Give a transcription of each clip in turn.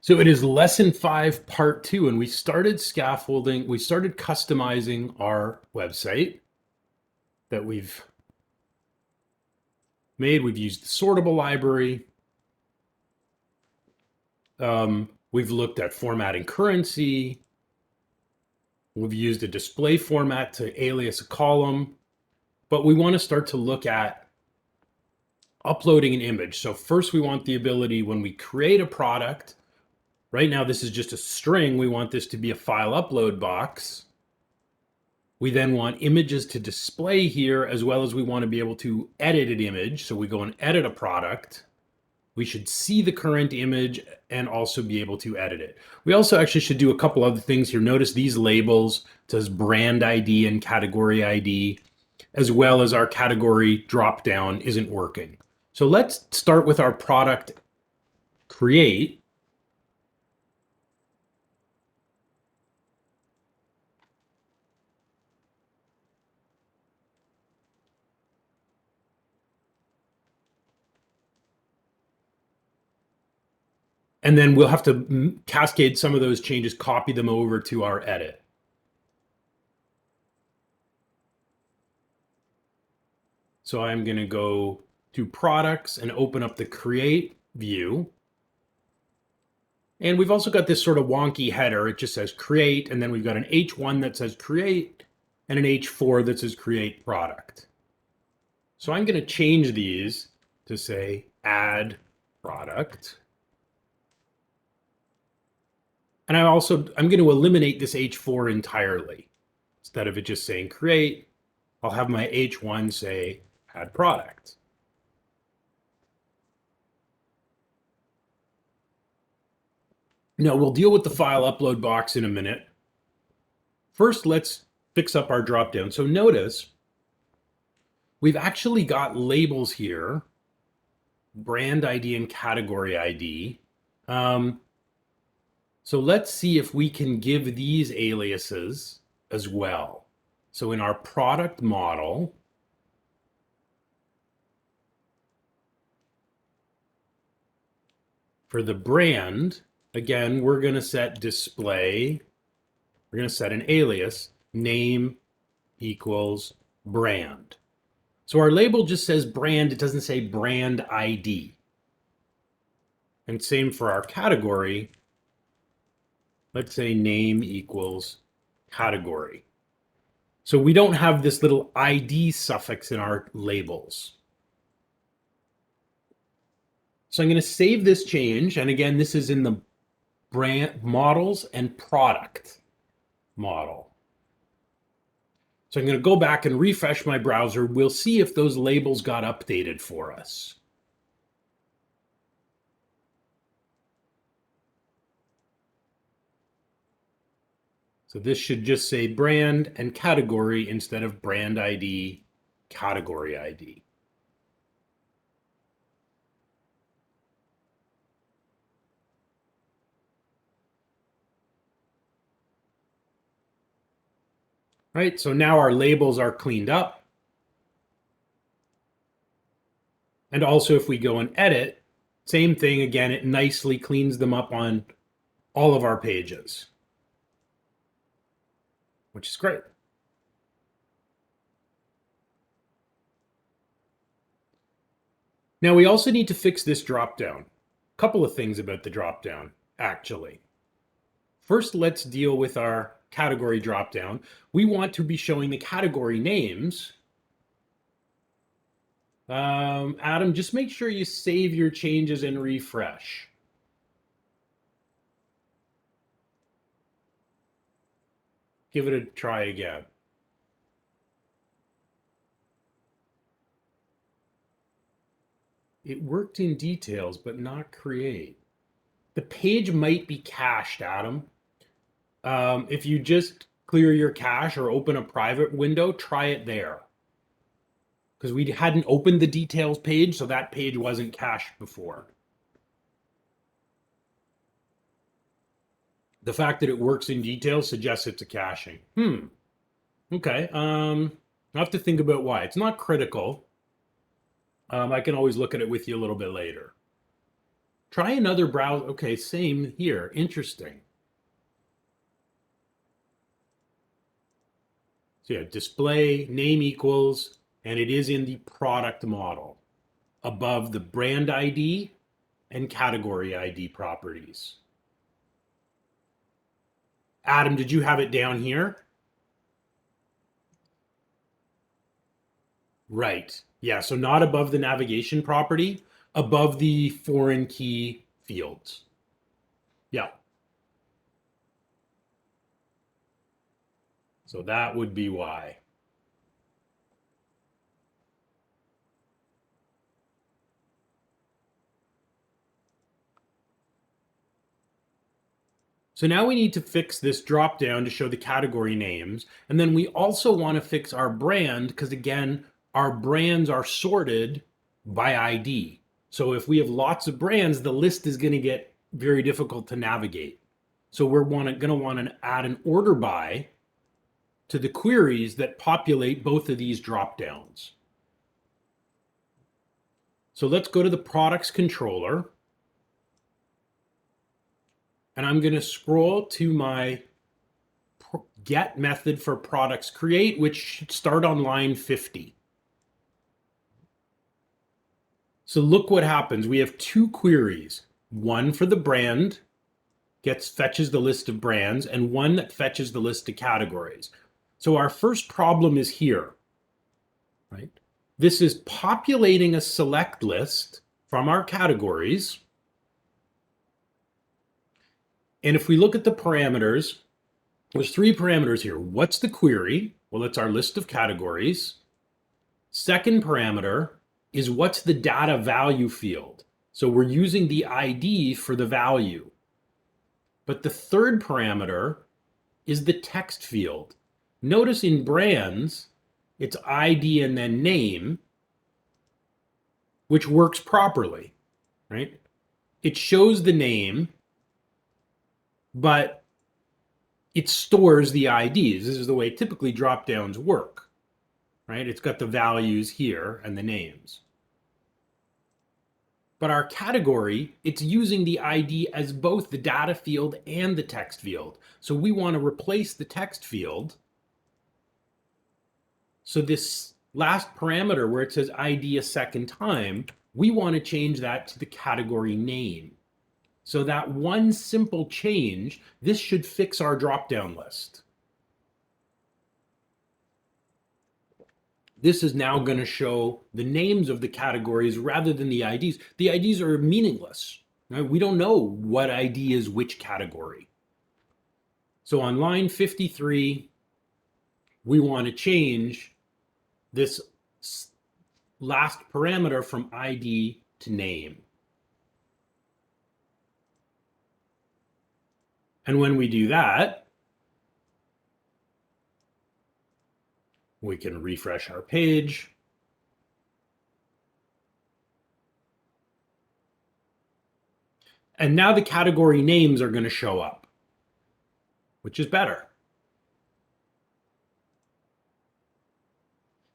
So it is lesson 5, part 2, and we started scaffolding. We started customizing our website that we've made. We've used the sortable library. We've looked at formatting currency. We've used a display format to alias a column, but we want to start to look at uploading an image. So first we want the ability when we create a product. Right now, this is just a string. We want this to be a file upload box. We then want images to display here, as well as we want to be able to edit an image. So we go and edit a product. We should see the current image and also be able to edit it. We also actually should do a couple other things here. Notice these labels. It says brand ID and category ID, as well as our category dropdown isn't working. So let's start with our product create. And then we'll have to cascade some of those changes, copy them over to our edit. So I'm going to go to products and open up the create view. And we've also got this sort of wonky header. It just says create, and then we've got an H1 that says create and an H4 that says create product. So I'm going to change these to say add product. And I'm going to eliminate this H4 entirely. Instead of it just saying create, I'll have my H1 say add product. Now we'll deal with the file upload box in a minute. First, let's fix up our dropdown. So notice we've actually got labels here, brand ID and category ID. So let's see if we can give these aliases as well. So in our product model, for the brand, again, we're going to set display. We're going to set an alias, name equals brand. So our label just says brand. It doesn't say brand ID. And same for our category. Let's say name equals category. So we don't have this little ID suffix in our labels. So I'm going to save this change. And again, this is in the brand models and product model. So I'm going to go back and refresh my browser. We'll see if those labels got updated for us. So this should just say brand and category instead of brand ID, category ID. Right, so now our labels are cleaned up. And also if we go and edit, same thing again, it nicely cleans them up on all of our pages, which is great. Now we also need to fix this dropdown. A couple of things about the dropdown, actually. First, let's deal with our category dropdown. We want to be showing the category names. Adam, just make sure you save your changes and refresh. Give it a try again. It worked in details, but not create. The page might be cached, Adam. If you just clear your cache or open a private window, try it there. Because we hadn't opened the details page, so that page wasn't cached before. The fact that it works in details suggests it's a caching. Okay. I'll have to think about why. It's not critical. I can always look at it with you a little bit later. Try another browser. Okay, same here. Interesting. So yeah, display name equals, and it is in the product model above the brand ID and category ID properties. Adam, did you have it down here? Right. Yeah, so not above the navigation property, above the foreign key fields. Yeah. So that would be why. So now we need to fix this drop down to show the category names. And then we also want to fix our brand because, again, our brands are sorted by ID. So if we have lots of brands, the list is going to get very difficult to navigate. So we're going to want to add an order by to the queries that populate both of these drop downs. So let's go to the products controller. And I'm going to scroll to my get method for products create, which should start on line 50. So look what happens. We have two queries, one for the brand, fetches the list of brands, and one that fetches the list of categories. So our first problem is here, right? This is populating a select list from our categories. And if we look at the parameters, there's three parameters here. What's the query? Well, it's our list of categories. Second parameter is what's the data value field. So we're using the ID for the value. But the third parameter is the text field. Notice in brands, it's ID and then name, which works properly, right? It shows the name, but it stores the IDs. This is the way typically drop-downs work, right? It's got the values here and the names. But our category, it's using the ID as both the data field and the text field. So we want to replace the text field. So this last parameter where it says ID a second time, we want to change that to the category name. So that one simple change, this should fix our drop-down list. This is now going to show the names of the categories rather than the IDs. The IDs are meaningless. Right? We don't know what ID is which category. So on line 53, we want to change this last parameter from ID to name. And when we do that, we can refresh our page. And now the category names are going to show up, which is better.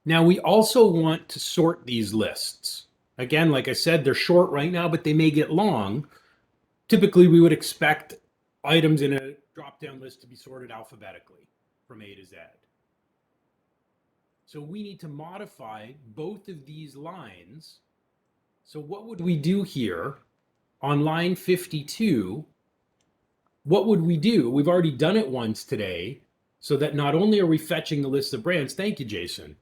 Now we also want to sort these lists. Again, like I said, they're short right now, but they may get long. Typically, we would expect items in a drop-down list to be sorted alphabetically from A to Z. So we need to modify both of these lines. So what would we do here on line 52? What would we do? We've already done it once today, so that not only are we fetching the list of brands, thank you, Jason.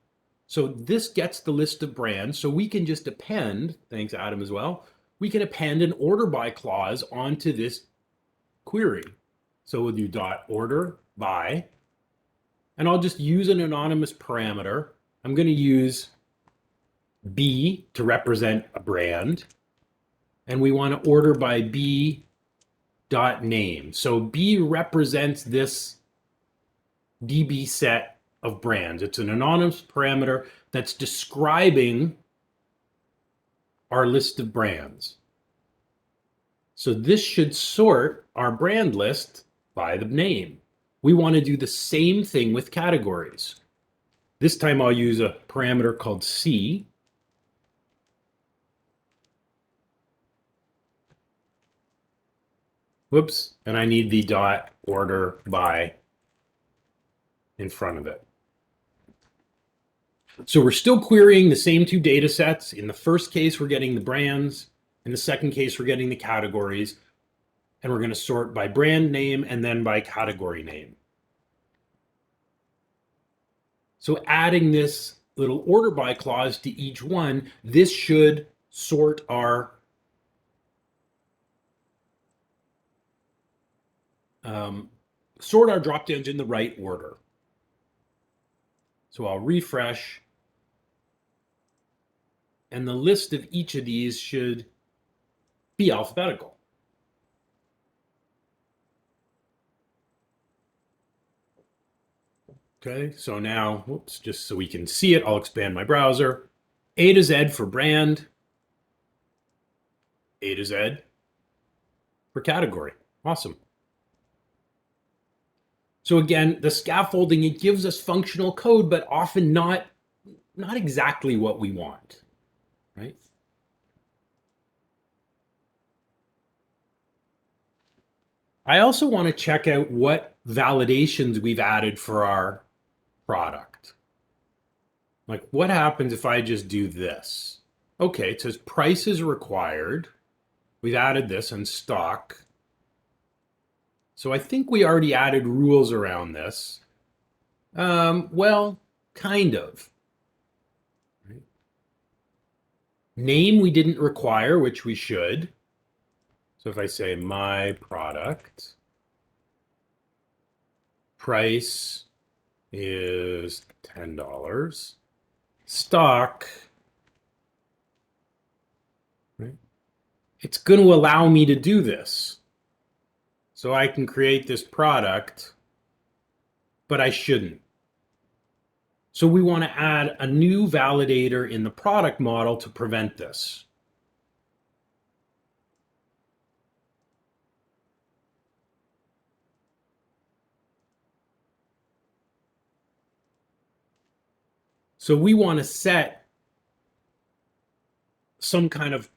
So this gets the list of brands, so we can just append, thanks Adam as well, we can append an order by clause onto this query. So we'll do .order by, and I'll just use an anonymous parameter. I'm going to use B to represent a brand, and we want to order by B dot name. So B represents this DB set of brands. It's an anonymous parameter that's describing our list of brands. So this should sort our brand list by the name. We want to do the same thing with categories. This time I'll use a parameter called C. Whoops, and I need the dot order by in front of it. So we're still querying the same two data sets. In the first case, we're getting the brands. In the second case, we're getting the categories. And we're going to sort by brand name and then by category name. So adding this little order by clause to each one, this should sort our drop-downs in the right order. So I'll refresh. And the list of each of these should be alphabetical. Okay, so now, whoops, just so we can see it, I'll expand my browser. A to Z for brand, A to Z for category. Awesome. So again, the scaffolding, it gives us functional code, but often not exactly what we want, right? I also want to check out what validations we've added for our product. Like, what happens if I just do this? Okay, it says price is required. We've added this in stock. So I think we already added rules around this. Well, kind of. Right. Name we didn't require, which we should. So if I say my product, price is $10, stock, right? It's going to allow me to do this. So I can create this product, but I shouldn't. So we want to add a new validator in the product model to prevent this. So we want to set some kind of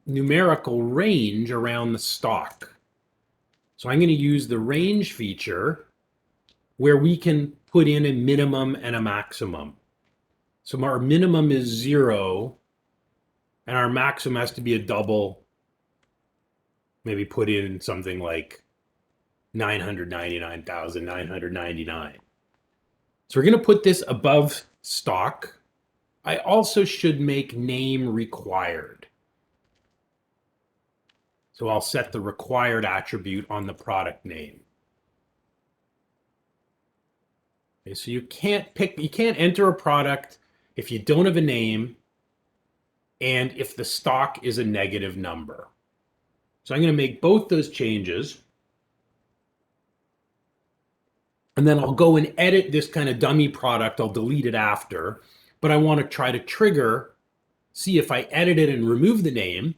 numerical range around the stock. So I'm going to use the range feature where we can put in a minimum and a maximum. So our minimum is 0 and our maximum has to be a double. Maybe put in something like 999,999. So we're going to put this above stock. I also should make name required. So I'll set the required attribute on the product name. Okay, so you can't enter a product if you don't have a name and if the stock is a negative number. So I'm going to make both those changes. And then I'll go and edit this kind of dummy product. I'll delete it after. But I want to try to trigger, see if I edit it and remove the name,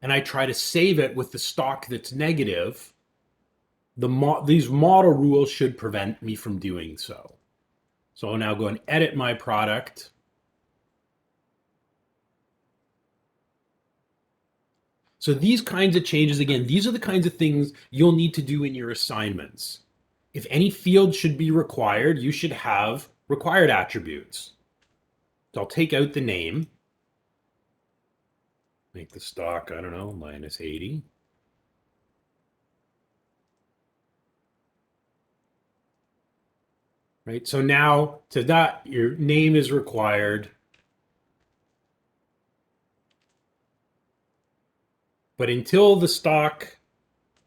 and I try to save it with the stock that's negative, these model rules should prevent me from doing so. So I'll now go and edit my product. So these kinds of changes, again, these are the kinds of things you'll need to do in your assignments. If any field should be required, you should have required attributes. So I'll take out the name. Make the stock, I don't know, -80. Right, so now to that, your name is required. But until the stock,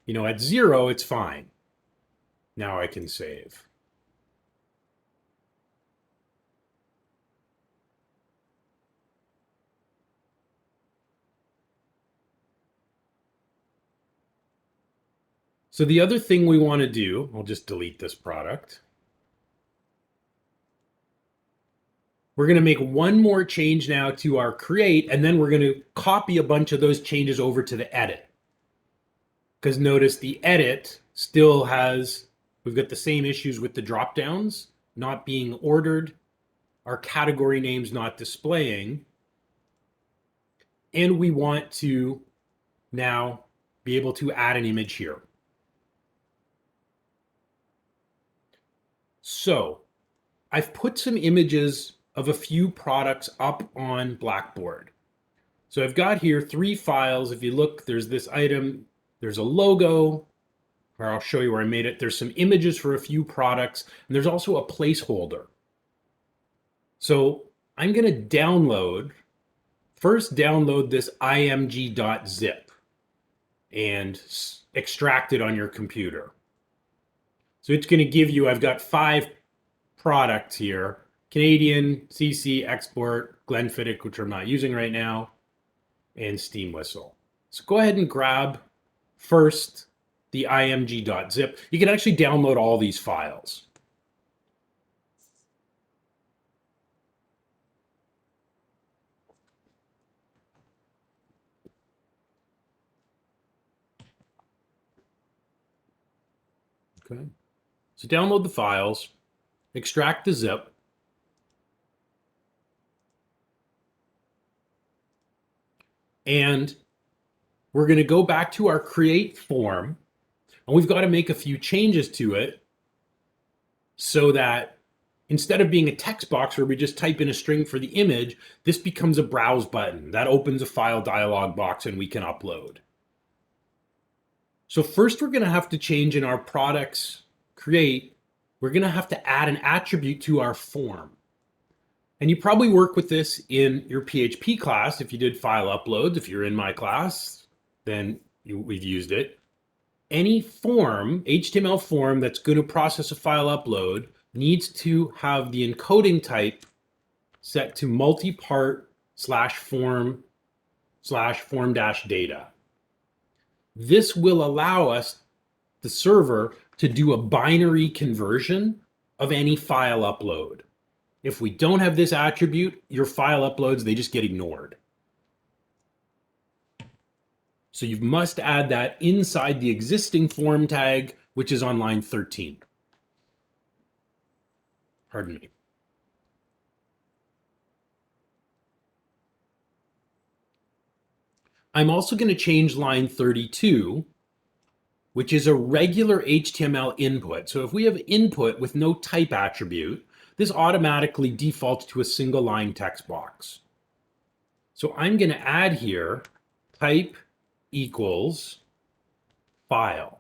at 0, it's fine. Now I can save. So the other thing we want to do, I'll just delete this product. We're going to make one more change now to our create, and then we're going to copy a bunch of those changes over to the edit. Because notice the edit still has, we've got the same issues with the drop-downs not being ordered, our category names not displaying, and we want to now be able to add an image here. So I've put some images of a few products up on Blackboard. So I've got here 3 files. If you look, there's this item, there's a logo, or I'll show you where I made it. There's some images for a few products, and there's also a placeholder. So I'm going to first download this img.zip and extract it on your computer. So it's going to give you, I've got 5 products here: Canadian, CC, Export, Glenfiddich, which I'm not using right now, and Steam Whistle. So go ahead and grab first the img.zip. You can actually download all these files. Okay. So download the files, extract the zip, and we're going to go back to our create form, and we've got to make a few changes to it so that instead of being a text box where we just type in a string for the image, this becomes a browse button. That opens a file dialog box and we can upload. So first we're going to have to change in our products create, we're going to have to add an attribute to our form. And you probably work with this in your PHP class. If you did file uploads, if you're in my class, then we've used it. Any form, HTML form that's going to process a file upload needs to have the encoding type set to multi-part /form/form-data. This will allow us, the server, to do a binary conversion of any file upload. If we don't have this attribute, your file uploads, they just get ignored. So you must add that inside the existing form tag, which is on line 13. Pardon me. I'm also going to change line 32, which is a regular HTML input. So if we have input with no type attribute, this automatically defaults to a single line text box. So I'm going to add here type equals file.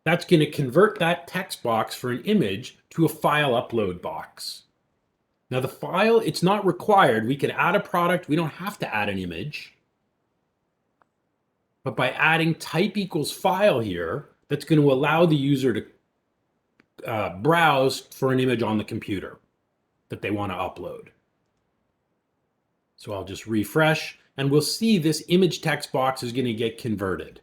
That's going to convert that text box for an image to a file upload box. Now the file, it's not required. We can add a product. We don't have to add an image. But by adding type equals file here, that's going to allow the user to browse for an image on the computer that they want to upload. So I'll just refresh, and we'll see this image text box is going to get converted.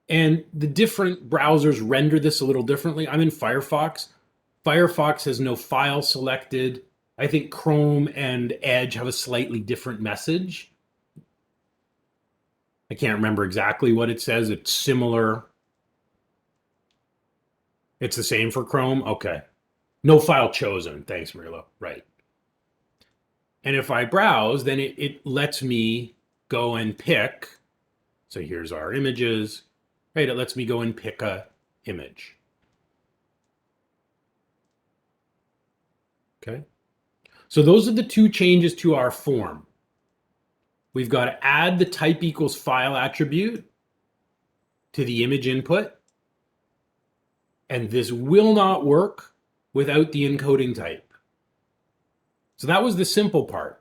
And the different browsers render this a little differently. I'm in Firefox. Firefox has no file selected. I think Chrome and Edge have a slightly different message. I can't remember exactly what it says. It's similar. It's the same for Chrome? Okay. No file chosen. Thanks, Marilla. Right. And if I browse, then it lets me go and pick. So here's our images. Right, it lets me go and pick a image. Okay. So those are the 2 changes to our form. We've got to add the type equals file attribute to the image input. And this will not work without the encoding type. So that was the simple part.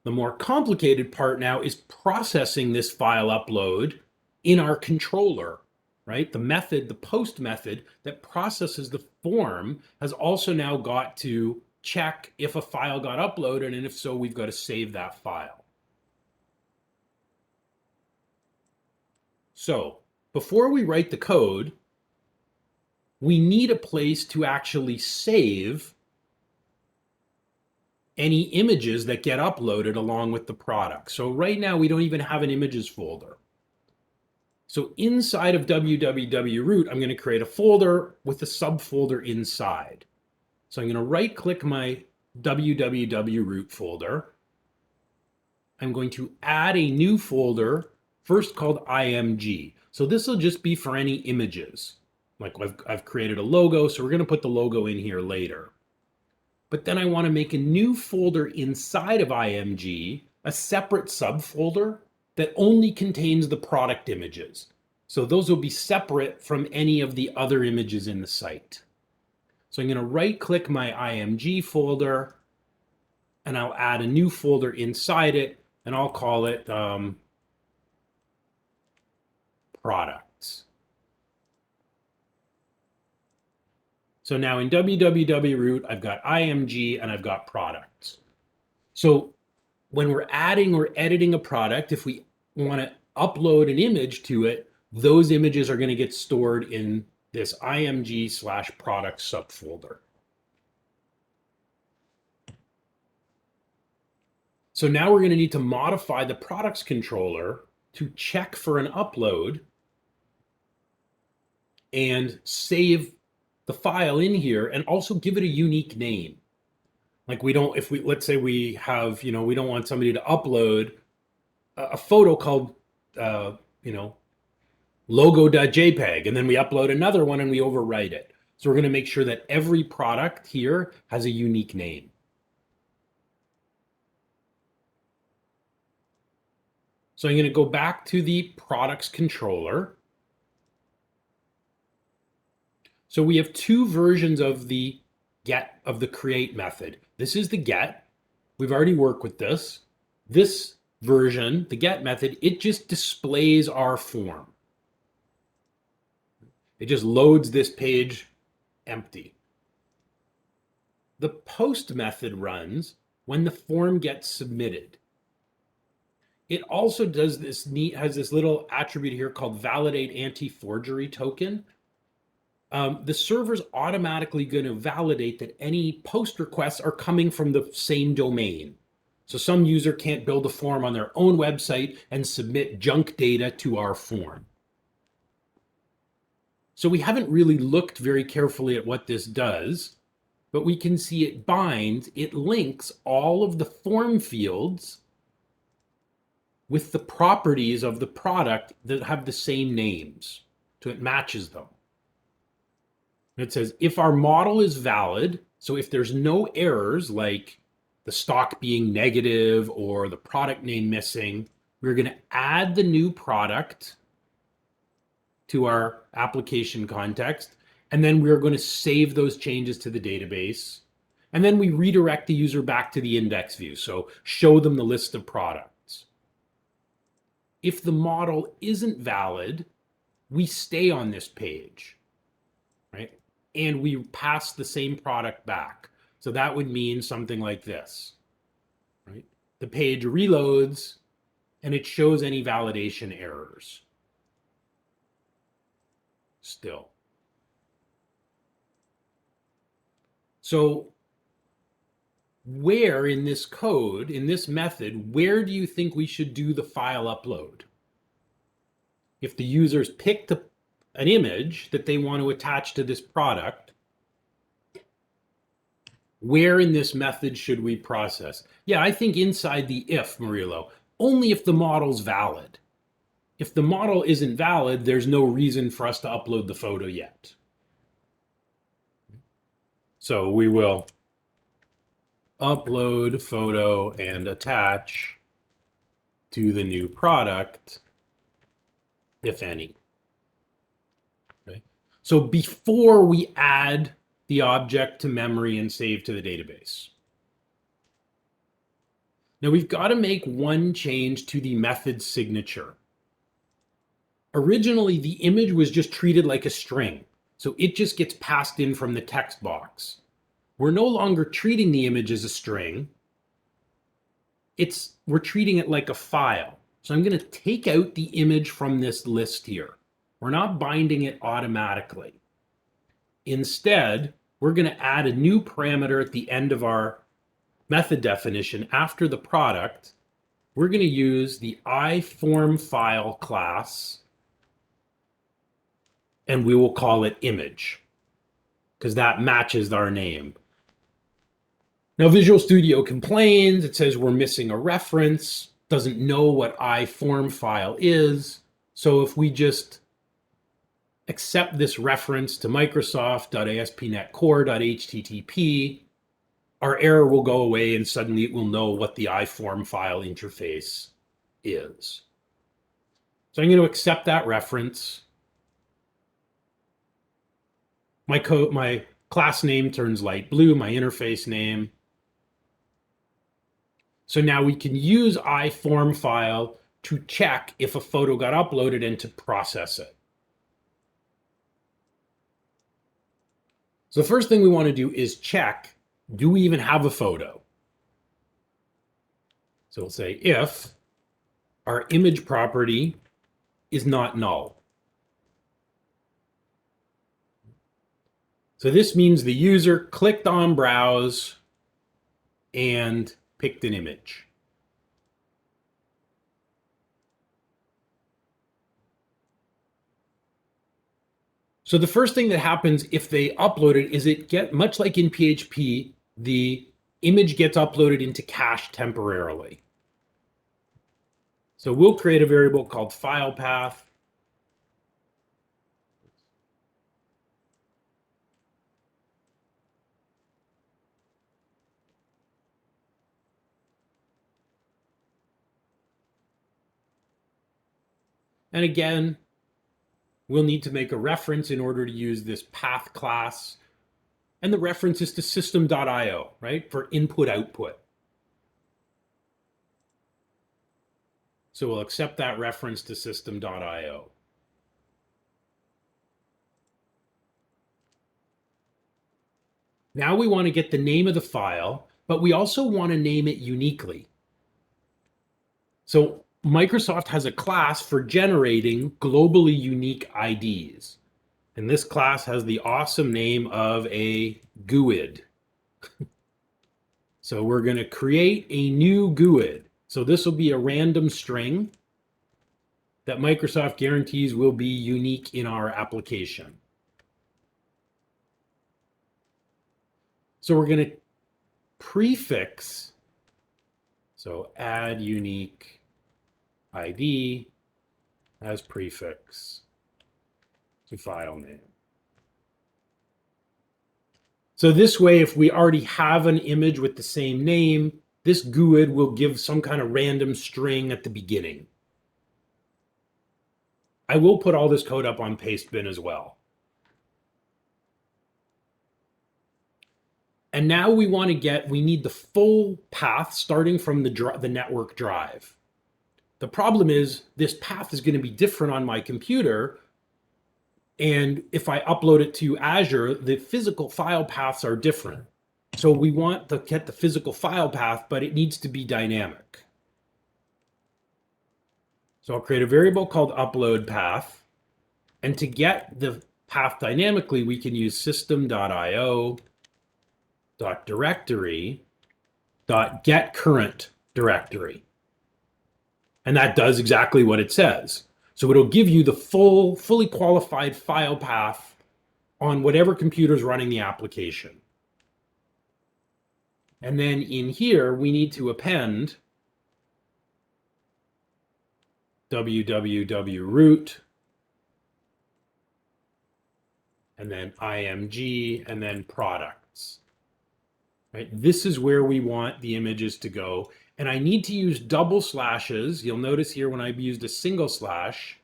The more complicated part now is processing this file upload in our controller, right? The method, the post method that processes the form has also now got to check if a file got uploaded, and if so, we've got to save that file. So before we write the code, we need a place to actually save any images that get uploaded along with the product. So right now we don't even have an images folder. So inside of www.root, I'm going to create a folder with a subfolder inside. So I'm going to right click my www.root folder. I'm going to add a new folder first called IMG. So this will just be for any images. Like I've created a logo, so we're going to put the logo in here later. But then I want to make a new folder inside of IMG, a separate subfolder that only contains the product images. So those will be separate from any of the other images in the site. So I'm going to right-click my IMG folder, and I'll add a new folder inside it, and I'll call it products. So now in www root, I've got IMG and I've got products. So when we're adding or editing a product, if we want to upload an image to it, those images are going to get stored in this IMG/product subfolder. So now we're going to need to modify the products controller to check for an upload and save the file in here and also give it a unique name. Like let's say we have, we don't want somebody to upload a photo called, logo.jpg, and then we upload another one and we overwrite it. So we're going to make sure that every product here has a unique name. So I'm going to go back to the products controller. So we have two versions of the create method. This is the get. We've already worked with this. This version, the get method, it just displays our form. It just loads this page empty. The post method runs when the form gets submitted. It also does has this little attribute here called validate anti-forgery token. The server's automatically going to validate that any post requests are coming from the same domain. So some user can't build a form on their own website and submit junk data to our form. So we haven't really looked very carefully at what this does, but we can see it links all of the form fields with the properties of the product that have the same names. So it matches them. It says if our model is valid, so if there's no errors like the stock being negative or the product name missing, we're going to add the new product to our application context, and then we're going to save those changes to the database. And then we redirect the user back to the index view, so show them the list of products. If the model isn't valid, we stay on this page, right? And we pass the same product back. So that would mean something like this, right? The page reloads and it shows any validation errors still. So where in this code, in this method, where do you think we should do the file upload? If the user's picked an image that they want to attach to this product, where in this method should we process? Yeah, I think inside the if, Murillo, only if the model's valid. If the model isn't valid, there's no reason for us to upload the photo yet. So we will upload photo and attach to the new product, if any. Okay. So before we add the object to memory and save to the database. Now we've got to make one change to the method signature. Originally, the image was just treated like a string, so it just gets passed in from the text box. We're no longer treating the image as a string. We're treating it like a file. So I'm going to take out the image from this list here. We're not binding it automatically. Instead, we're going to add a new parameter at the end of our method definition after the product. We're going to use the iFormFile class, and we will call it image because that matches our name. Now, Visual Studio complains. It says we're missing a reference. doesn't know what iForm file is. So if we just accept this reference to Microsoft.ASP.NET Core.HTTP, our error will go away and suddenly it will know what the iForm file interface is. So I'm going to accept that reference. My class name turns light blue, my interface name. So now we can use iForm file to check if a photo got uploaded and to process it. So the first thing we want to do is check, do we even have a photo? So we'll say if our image property is not null. So this means the user clicked on browse and picked an image. So the first thing that happens if they upload it is much like in PHP, the image gets uploaded into cache temporarily. So we'll create a variable called file path. And again, we'll need to make a reference in order to use this path class. And the reference is to system.io, right, for input-output. So we'll accept that reference to system.io. Now we want to get the name of the file, but we also want to name it uniquely. So Microsoft has a class for generating globally unique IDs. And this class has the awesome name of a GUID. So we're going to create a new GUID. So this will be a random string that Microsoft guarantees will be unique in our application. So we're going to prefix, so add unique ID as prefix to file name. So this way, if we already have an image with the same name, this GUID will give some kind of random string at the beginning. I will put all this code up on Pastebin as well. And now we need the full path starting from the network drive. The problem is this path is going to be different on my computer. And if I upload it to Azure, the physical file paths are different. So we want to get the physical file path, but it needs to be dynamic. So I'll create a variable called upload path. And to get the path dynamically, we can use system.io.directory.getCurrentDirectory. And that does exactly what it says. So it'll give you the fully qualified file path on whatever computer is running the application. And then in here, we need to append www.root, and then img, and then products. Right? This is where we want the images to go. And I need to use double slashes. You'll notice here when I've used a single slash,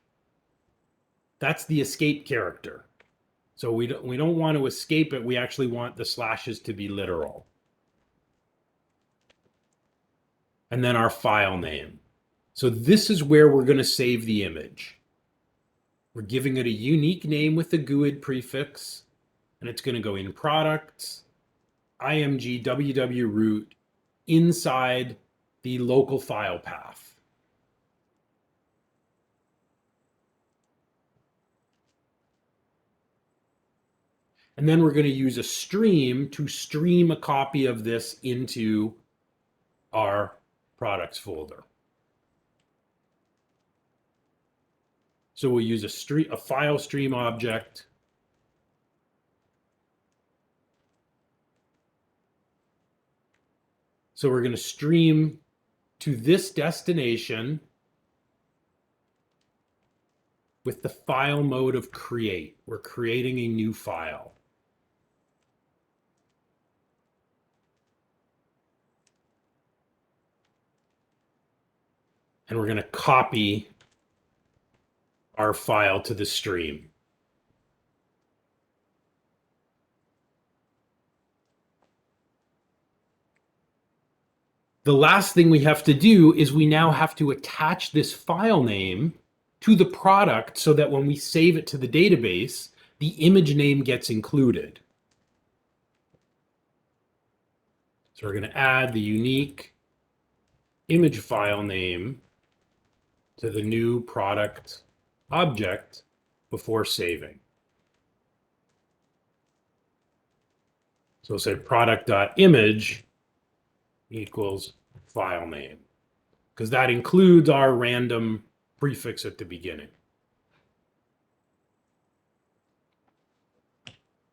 that's the escape character. So we don't want to escape it. We actually want the slashes to be literal. And then our file name. So this is where we're going to save the image. We're giving it a unique name with the GUID prefix, and it's going to go in products, img www.root inside the local file path. And then we're going to use a stream to stream a copy of this into our products folder. So we'll use a file stream object. So we're going to stream to this destination with the file mode of create. We're creating a new file. And we're going to copy our file to the stream. The last thing we have to do is we now have to attach this file name to the product so that when we save it to the database, the image name gets included. So we're going to add the unique image file name to the new product object before saving. So say product.image equals file name, because that includes our random prefix at the beginning.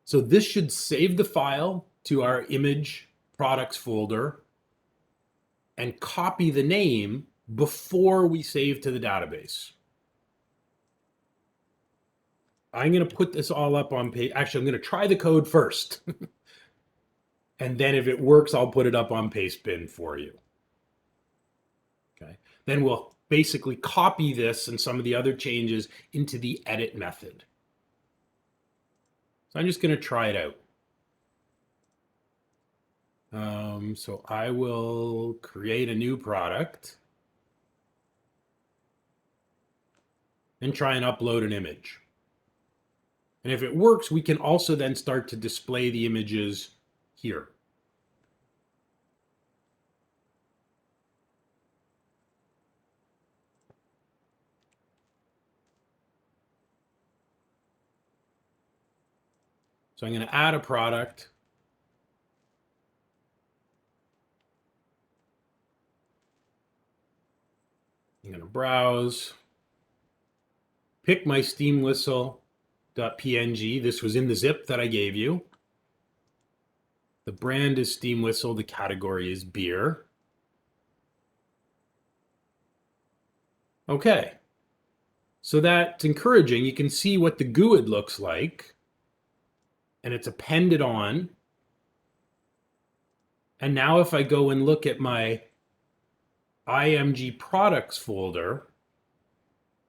So this should save the file to our image products folder and copy the name before we save to the database. I'm going to put this all up on page. Actually, I'm going to try the code first. And then if it works, I'll put it up on Pastebin for you. Okay. Then we'll basically copy this and some of the other changes into the edit method. So I'm just going to try it out. So I will create a new product and try and upload an image. And if it works, we can also then start to display the images here. So I'm going to add a product. I'm going to browse, pick my steam whistle.png. This was in the zip that I gave you. The brand is steam whistle. The category is beer. Okay. So that's encouraging. You can see what the GUID looks like. And it's appended on. And now if I go and look at my IMG products folder,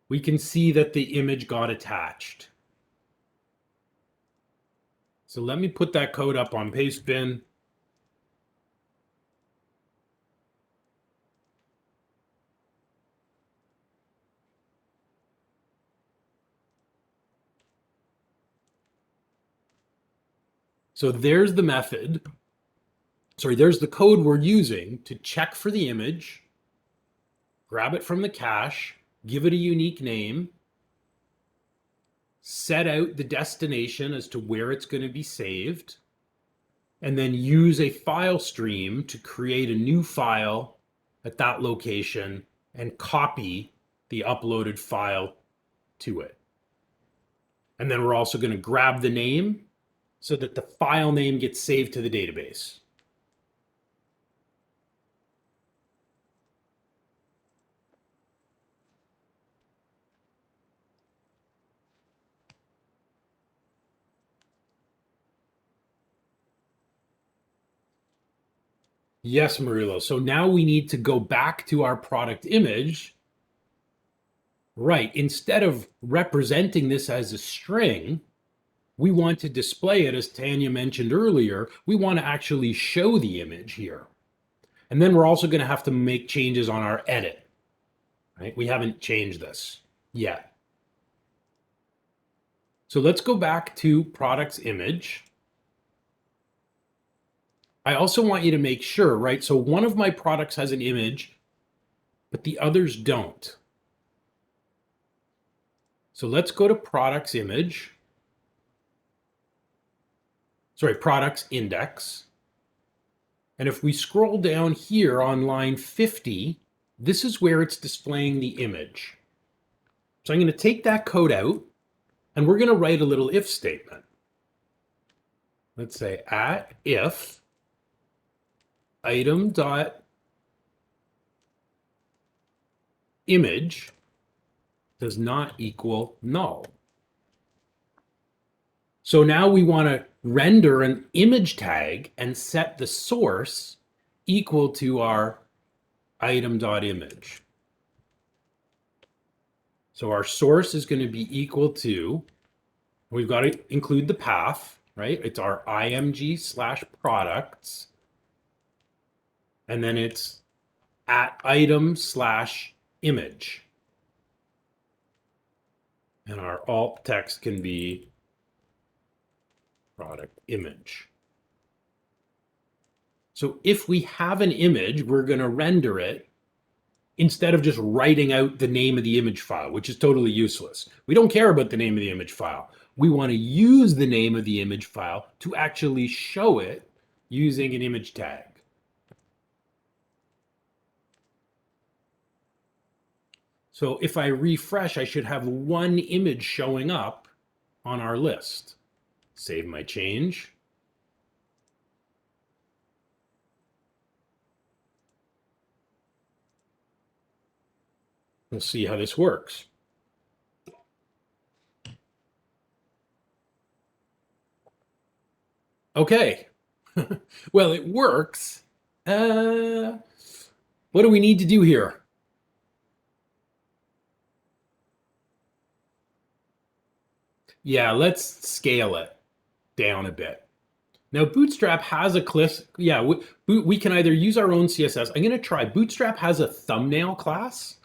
we can see that the image got attached. So let me put that code up on Pastebin. So there's the method. Sorry, there's the code we're using to check for the image, grab it from the cache, give it a unique name, set out the destination as to where it's going to be saved, and then use a file stream to create a new file at that location and copy the uploaded file to it. And then we're also going to grab the name so that the file name gets saved to the database. Yes, Murillo. So now we need to go back to our product image. Right. Instead of representing this as a string, we want to display it, as Tanya mentioned earlier. We want to actually show the image here. And then we're also going to have to make changes on our edit. Right? We haven't changed this yet. So let's go back to products image. I also want you to make sure, right? So one of my products has an image, but the others don't. So let's go to products image. Sorry, products index. And if we scroll down here on line 50, this is where it's displaying the image. So I'm going to take that code out and we're going to write a little if statement. Let's say if item dot image does not equal null. So now we want to render an image tag and set the source equal to our item.image. So our source is going to be equal to, we've got to include the path, right? It's our img/products. And then it's at item/image. And our alt text can be product image. So if we have an image, we're going to render it instead of just writing out the name of the image file, which is totally useless. We don't care about the name of the image file. We want to use the name of the image file to actually show it using an image tag. So if I refresh, I should have one image showing up on our list. Save my change. We'll see how this works. Okay. Well, it works. What do we need to do here? Yeah, let's scale it down a bit. Now, Bootstrap has a class. Yeah, we can either use our own CSS. I'm going to try. Bootstrap has a thumbnail class.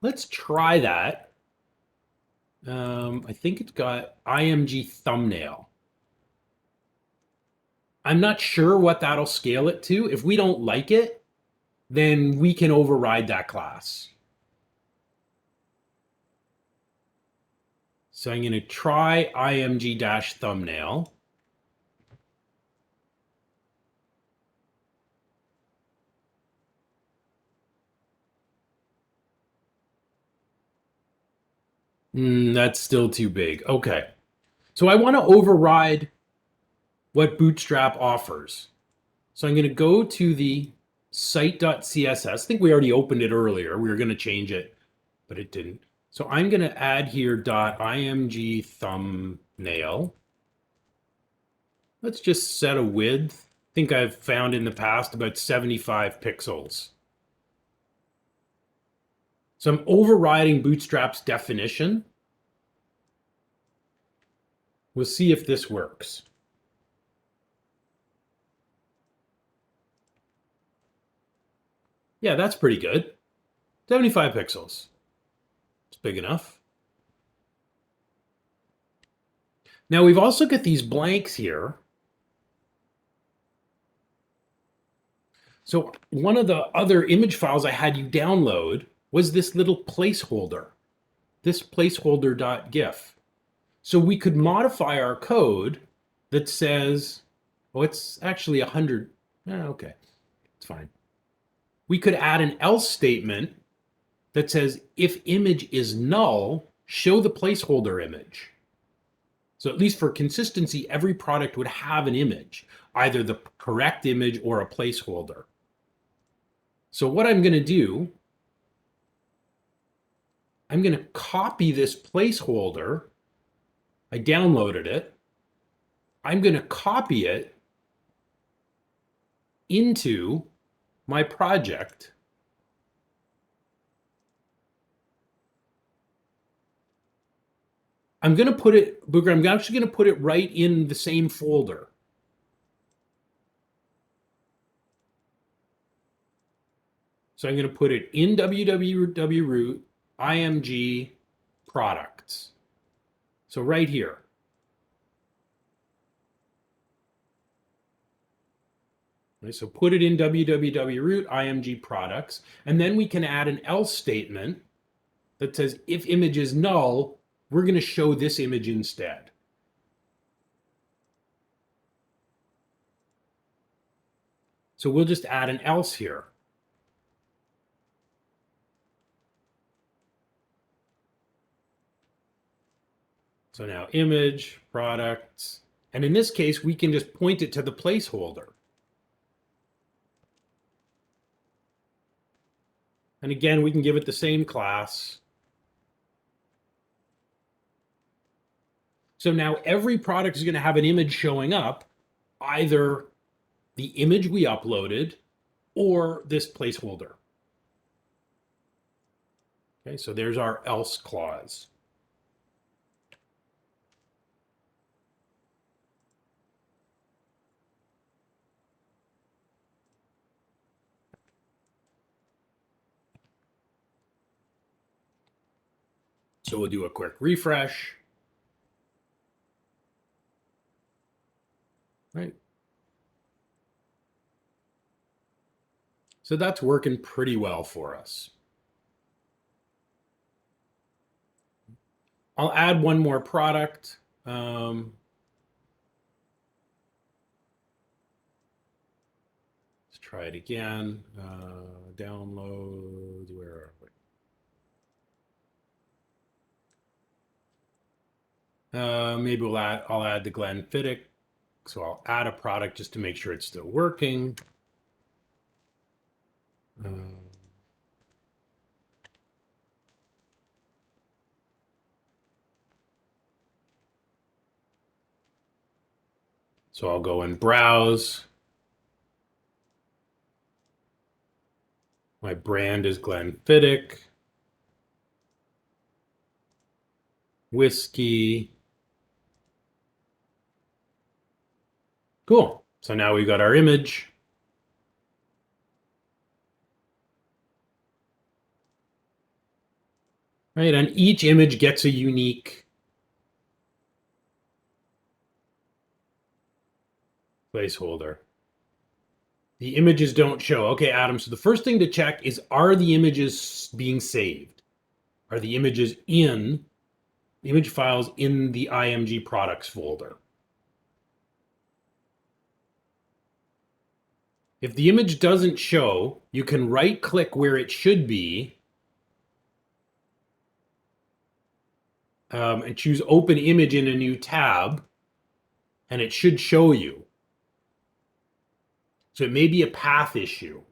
Let's try that. I think it's got img thumbnail. I'm not sure what that'll scale it to. If we don't like it, then we can override that class. So I'm going to try img-thumbnail. That's still too big. Okay. So I want to override what Bootstrap offers. So I'm going to go to the site.css. I think we already opened it earlier. We were going to change it, but it didn't. So I'm going to add here .img thumbnail. Let's just set a width. I think I've found in the past about 75 pixels. So I'm overriding Bootstrap's definition. We'll see if this works. Yeah, that's pretty good. 75 pixels. It's big enough. Now we've also got these blanks here. So one of the other image files I had you download was this little placeholder, this placeholder.gif. So we could modify our code that says, oh, it's actually 100. Okay, it's fine. We could add an else statement that says, if image is null, show the placeholder image. So at least for consistency, every product would have an image, either the correct image or a placeholder. So what I'm going to do, I'm going to copy this placeholder. I downloaded it. I'm going to copy it into my project. I'm going to put it, I'm actually going to put it right in the same folder. So I'm going to put it in www img products. So right here. Okay, so put it in www img products, and then we can add an else statement that says if image is null, we're going to show this image instead. So we'll just add an else here. So now image, products, and in this case, we can just point it to the placeholder. And again, we can give it the same class. So now every product is going to have an image showing up, either the image we uploaded or this placeholder. Okay, so there's our else clause. So we'll do a quick refresh. Right. So that's working pretty well for us. I'll add one more product. Let's try it again. Downloads, where are we? Maybe I'll add the Glenfiddich. So I'll add a product just to make sure it's still working. So I'll go and browse. My brand is Glenfiddich. Whiskey. Cool. So now we've got our image. Right, and each image gets a unique placeholder. The images don't show. Okay, Adam, so the first thing to check is, are the images being saved? Are the images in, the image files in the IMG products folder? If the image doesn't show, you can right-click where it should be and choose Open Image in a new tab, and it should show you. So it may be a path issue.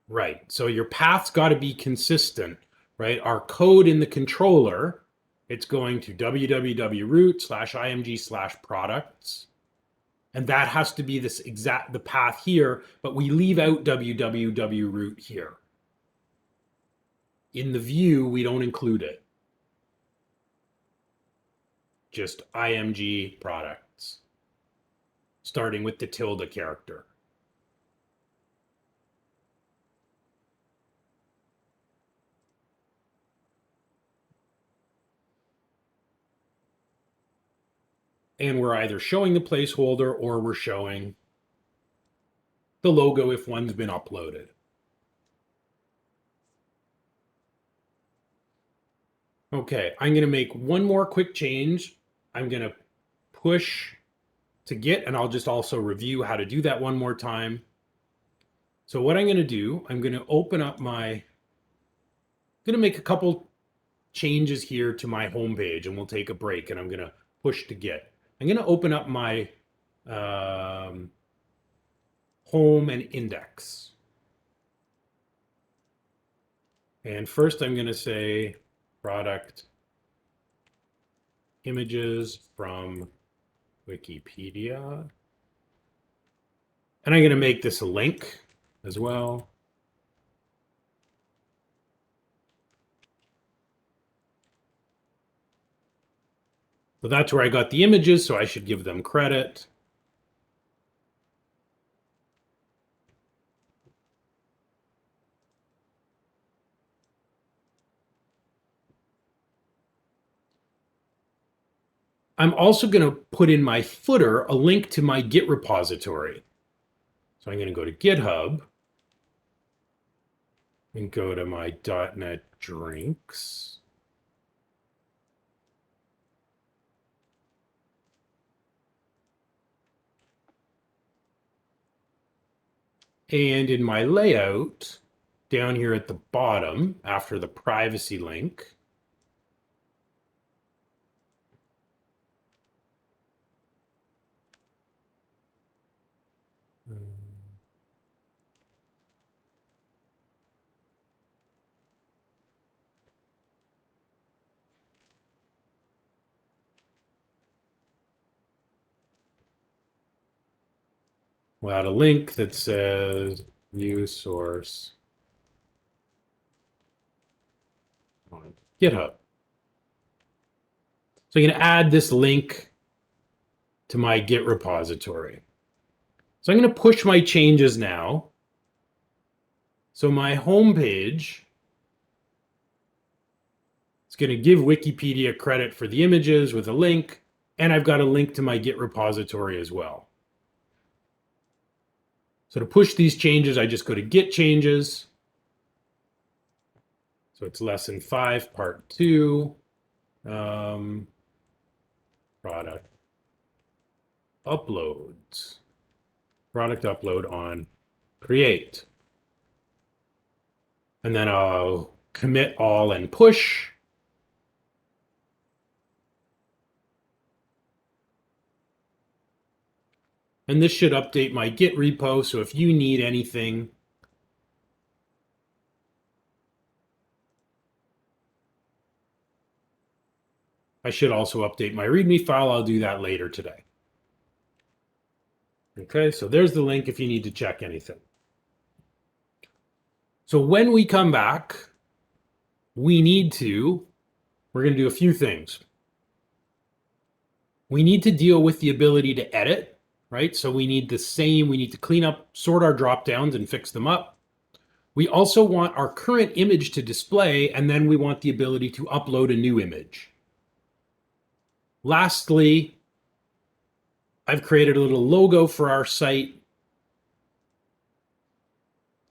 Right. So your path's got to be consistent, right? Our code in the controller, it's going to www.root/img/products. And that has to be this the path here, but we leave out www.root here. In the view, we don't include it. Just IMG products, starting with the tilde character. And we're either showing the placeholder or we're showing the logo if one's been uploaded. Okay, I'm going to make one more quick change. I'm going to push to Git, and I'll just also review how to do that one more time. So what I'm going to do, I'm going to open up I'm going to make a couple changes here to my home page, and we'll take a break, and I'm going to push to Git. I'm going to open up my home and index. And first I'm going to say product images from Wikipedia. And I'm going to make this a link as well. So that's where I got the images, so I should give them credit. I'm also going to put in my footer a link to my Git repository. So I'm going to go to GitHub and go to my .NET drinks. And in my layout, down here at the bottom, after the privacy link, We'll add a link that says view source on GitHub. So I'm going to add this link to my Git repository. So I'm going to push my changes now. So my home page is going to give Wikipedia credit for the images with a link, and I've got a link to my Git repository as well. So to push these changes, I just go to Git changes. So it's lesson 5, part 2, product uploads, product upload on create. And then I'll commit all and push. And this should update my Git repo. So if you need anything, I should also update my README file. I'll do that later today. Okay, so there's the link if you need to check anything. So when we come back, we're going to do a few things. We need to deal with the ability to edit, right? So we need to clean up, sort our dropdowns and fix them up. We also want our current image to display, and then we want the ability to upload a new image. Lastly, I've created a little logo for our site.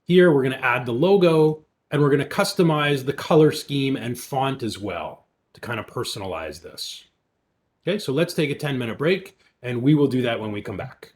Here, we're going to add the logo, and we're going to customize the color scheme and font as well to kind of personalize this. Okay, so let's take a 10-minute break, and we will do that when we come back.